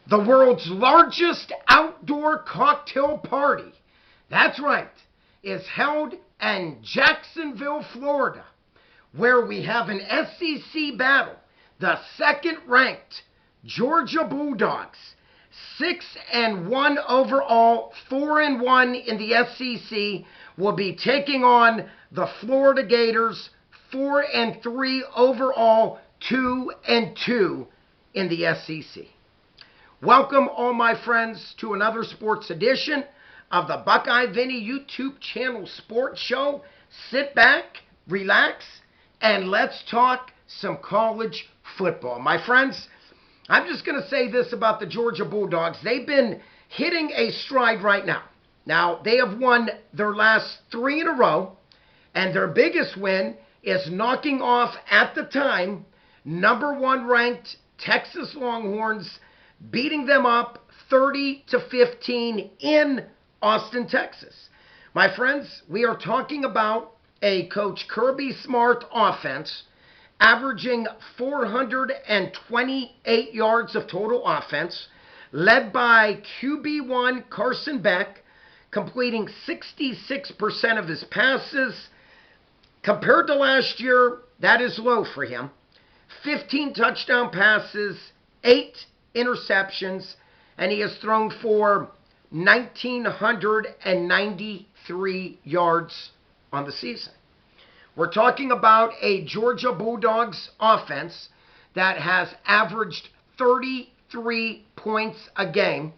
The world's largest outdoor cocktail party, that's right, is held in Jacksonville, Florida, where we have an SEC battle. The second-ranked Georgia Bulldogs, 6-1 overall, 4-1 in the SEC, will be taking on the Florida Gators, 4-3 overall, 2-2 in the SEC. Welcome all my friends to another sports edition of the Buckeye Vinny YouTube channel sports show. Sit back, relax, and let's talk some college football. My friends, I'm just going to say this about the Georgia Bulldogs. They've been hitting a stride right now. Now, they have won their last 3 in a row, and their biggest win is knocking off, at the time, #1 ranked Texas Longhorns, beating them up 30-15 in Austin, Texas. My friends, we are talking about a Coach Kirby Smart offense averaging 428 yards of total offense, led by QB1 Carson Beck, completing 66% of his passes. Compared to last year, that is low for him. 15 touchdown passes, 8 interceptions, and he has thrown for 1,993 yards on the season. We're talking about a Georgia Bulldogs offense that has averaged 33 points a game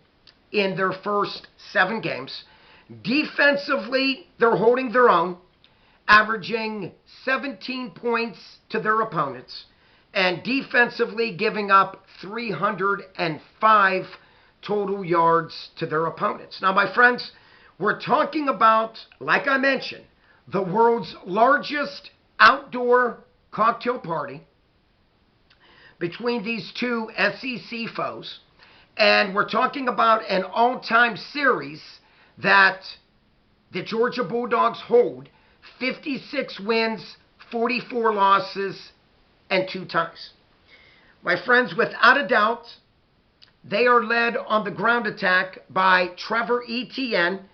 in their first 7 games. Defensively, they're holding their own, averaging 17 points to their opponents, and defensively giving up 305 total yards to their opponents. Now, my friends, we're talking about, like I mentioned, the world's largest outdoor cocktail party between these two SEC foes. And we're talking about an all-time series that the Georgia Bulldogs hold: 56 wins, 44 losses, and 2 ties. My friends, without a doubt, they are led on the ground attack by Trevor Etienne,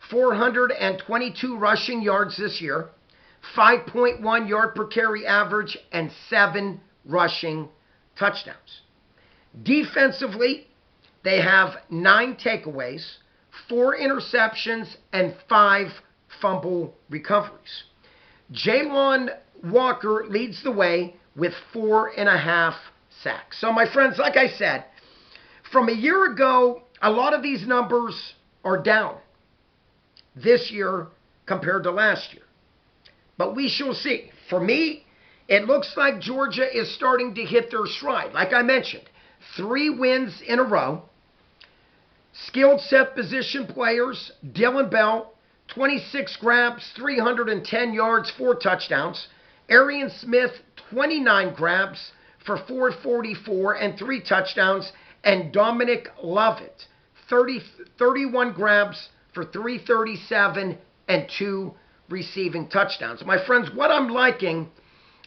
422 rushing yards this year, 5.1 yard per carry average, and 7 rushing touchdowns. Defensively, they have 9 takeaways, 4 interceptions, and 5 fumble recoveries. Jalon Walker leads the way with 4.5 sacks. So, my friends, like I said, from a year ago, a lot of these numbers are down this year compared to last year. But we shall see. For me, it looks like Georgia is starting to hit their stride. Like I mentioned, 3 wins in a row. Skilled set position players: Dylan Bell, 26 grabs, 310 yards, 4 touchdowns. Arian Smith, 29 grabs for 444 and 3 touchdowns. And Dominic Lovett, 31 grabs for 337 and 2 receiving touchdowns. My friends, what I'm liking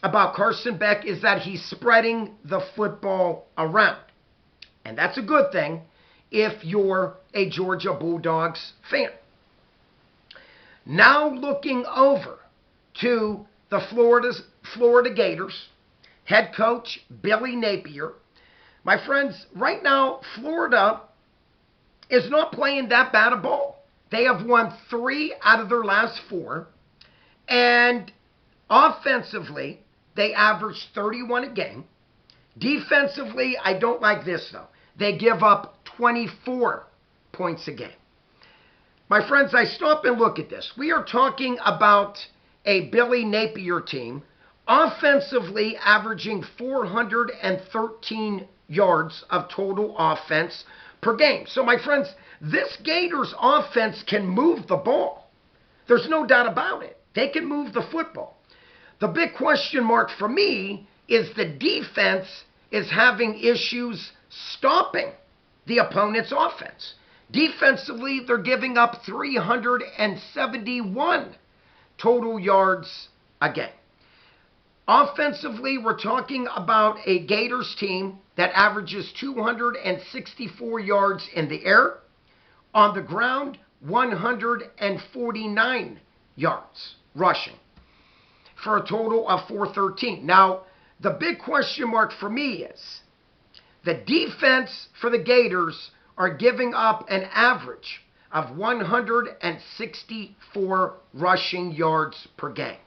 about Carson Beck is that he's spreading the football around. And that's a good thing if you're a Georgia Bulldogs fan. Now looking over to the Florida Gators, head coach Billy Napier. My friends, right now, Florida is not playing that bad a ball. They have won 3 out of their last 4. And offensively, they average 31 a game. Defensively, I don't like this, though. They give up 24 points a game. My friends, I stop and look at this. We are talking about a Billy Napier team offensively averaging 413 yards of total offense per game. So, my friends, this Gators offense can move the ball. There's no doubt about it. They can move the football. The big question mark for me is the defense is having issues stopping the opponent's offense. Defensively, they're giving up 371 total yards a game. Offensively, we're talking about a Gators team that averages 264 yards in the air. On the ground, 149 yards rushing for a total of 413. Now, the big question mark for me is the defense for the Gators are giving up an average of 164 rushing yards per game.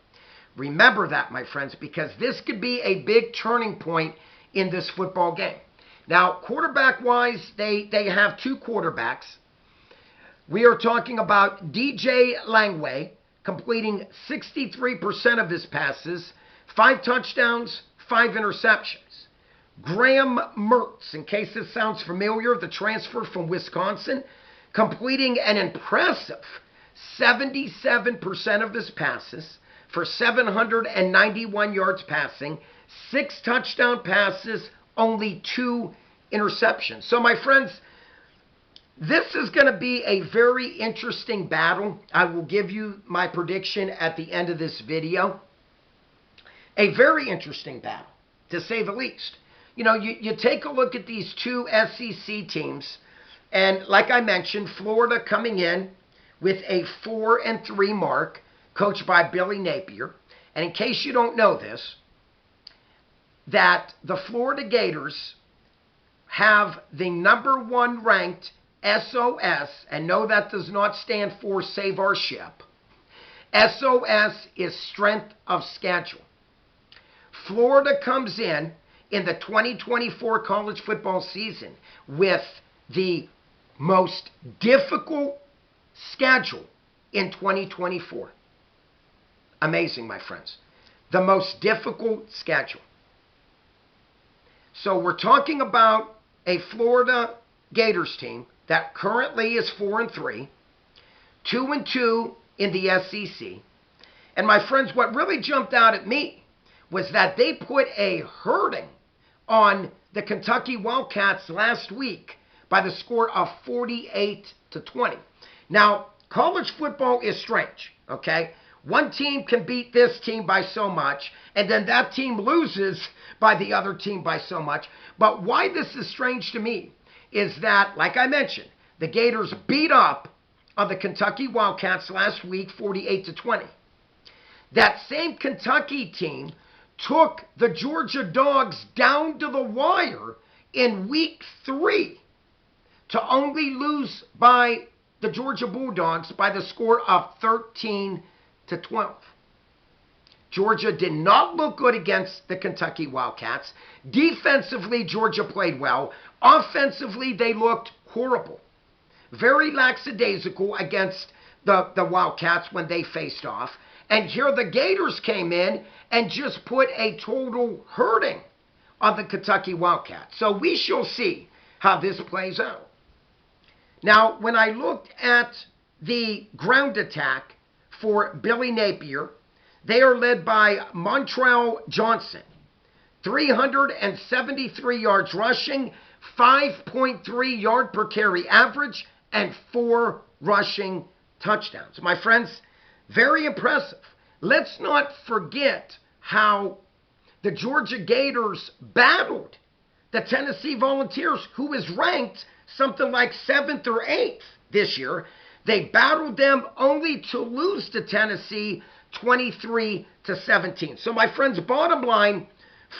Remember that, my friends, because this could be a big turning point in this football game. Now, quarterback-wise, they have two quarterbacks. We are talking about DJ Langway completing 63% of his passes, 5 touchdowns, 5 interceptions. Graham Mertz, in case this sounds familiar, the transfer from Wisconsin, completing an impressive 77% of his passes for 791 yards passing, 6 touchdown passes, only 2 interceptions. So, my friends, this is going to be a very interesting battle. I will give you my prediction at the end of this video. A very interesting battle, to say the least. You know, you take a look at these two SEC teams, and like I mentioned, Florida coming in with a 4-3 mark, coached by Billy Napier. And in case you don't know this, that the Florida Gators have the #1 ranked SOS, and no, that does not stand for Save Our Ship. SOS is strength of schedule. Florida comes in the 2024 college football season with the most difficult schedule in 2024. Amazing, my friends. The most difficult schedule. So we're talking about a Florida Gators team that currently is 4-3, 2-2 in the SEC. And my friends, what really jumped out at me was that they put a hurting on the Kentucky Wildcats last week by the score of 48-20. Now, college football is strange, okay? One team can beat this team by so much, and then that team loses by the other team by so much. But why this is strange to me is that, like I mentioned, the Gators beat up on the Kentucky Wildcats last week, 48-20. That same Kentucky team took the Georgia Dawgs down to the wire in week 3 to only lose by the Georgia Bulldogs by the score of 13-12. Georgia did not look good against the Kentucky Wildcats. Defensively, Georgia played well. Offensively, they looked horrible. Very lackadaisical against the Wildcats when they faced off. And here the Gators came in and just put a total hurting on the Kentucky Wildcats. So we shall see how this plays out. Now, when I looked at the ground attack for Billy Napier, they are led by Montrell Johnson. 373 yards rushing, 5.3 yard per carry average, and 4 rushing touchdowns. My friends, very impressive. Let's not forget how the Georgia Gators battled the Tennessee Volunteers, who is ranked something like 7th or 8th this year. They battled them only to lose to Tennessee 23-17. So my friends, bottom line,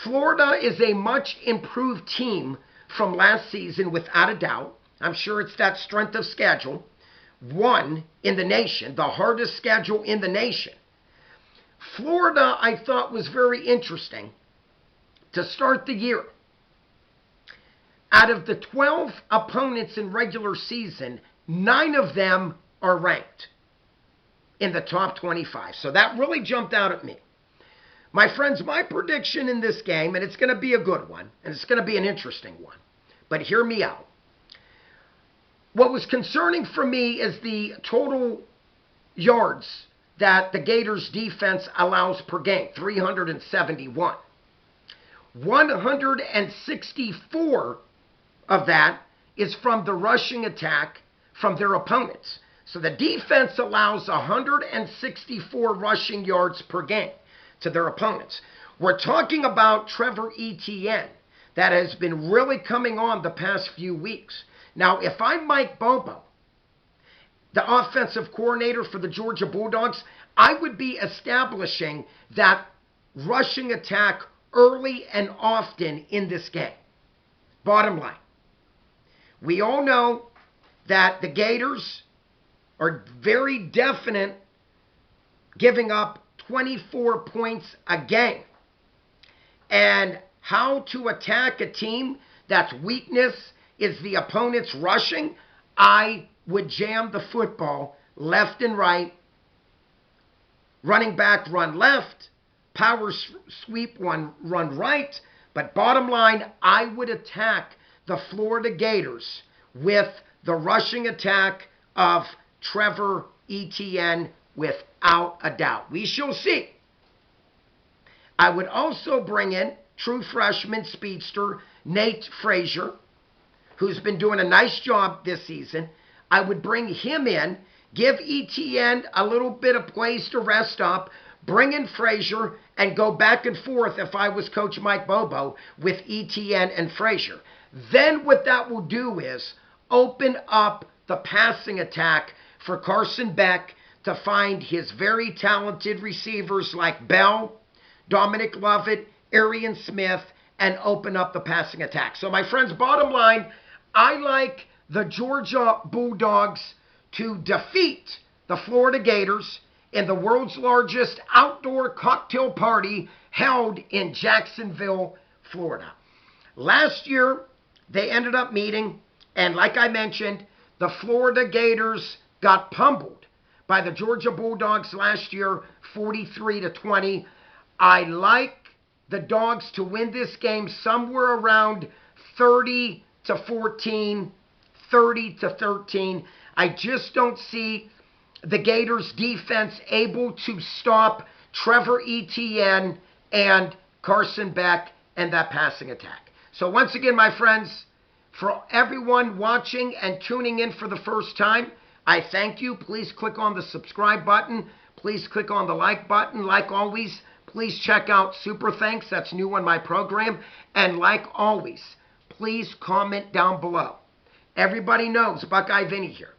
Florida is a much improved team from last season without a doubt. I'm sure it's that strength of schedule. 1 in the nation, the hardest schedule in the nation. Florida, I thought, was very interesting to start the year. Out of the 12 opponents in regular season, 9 of them are ranked in the top 25. So that really jumped out at me. My friends, my prediction in this game, and it's going to be a good one, and it's going to be an interesting one, but hear me out. What was concerning for me is the total yards that the Gators defense allows per game, 371. 164 of that is from the rushing attack from their opponents. So the defense allows 164 rushing yards per game to their opponents. We're talking about Trevor Etienne, that has been really coming on the past few weeks. Now, if I'm Mike Bobo, the offensive coordinator for the Georgia Bulldogs, I would be establishing that rushing attack early and often in this game. Bottom line, we all know that the Gators are very definite giving up 24 points a game. And how to attack a team that's weakness is the opponent's rushing, I would jam the football left and right, running back run left, power sweep run right. But bottom line, I would attack the Florida Gators with the rushing attack of Trevor Etienne without a doubt. We shall see. I would also bring in true freshman speedster Nate Frazier, who's been doing a nice job this season. I would bring him in, give Etienne a little bit of place to rest up, bring in Frazier, and go back and forth if I was Coach Mike Bobo with Etienne and Frazier. Then what that will do is open up the passing attack for Carson Beck to find his very talented receivers like Bell, Dominic Lovett, Arian Smith, and open up the passing attack. So my friends, bottom line, I like the Georgia Bulldogs to defeat the Florida Gators in the world's largest outdoor cocktail party held in Jacksonville, Florida. Last year, they ended up meeting, and like I mentioned, the Florida Gators got pummeled by the Georgia Bulldogs last year, 43-20. I like the Dogs to win this game somewhere around 30-14, 30-13. I just don't see the Gators defense able to stop Trevor Etienne and Carson Beck and that passing attack. So once again, my friends, for everyone watching and tuning in for the first time, I thank you. Please click on the subscribe button. Please click on the like button. Like always, please check out Super Thanks. That's new on my program. And like always, please comment down below. Everybody knows Buckeye Vinny here.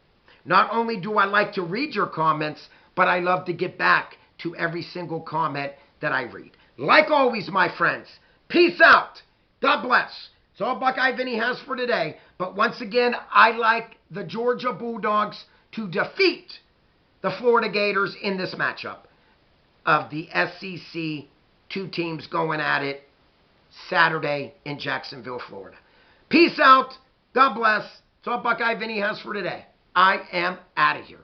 Not only do I like to read your comments, but I love to get back to every single comment that I read. Like always, my friends, peace out. God bless. It's all Buckeye Vinny has for today. But once again, I like the Georgia Bulldogs to defeat the Florida Gators in this matchup of the SEC, two teams going at it Saturday in Jacksonville, Florida. Peace out. God bless. It's all Buckeye Vinny has for today. I am out of here.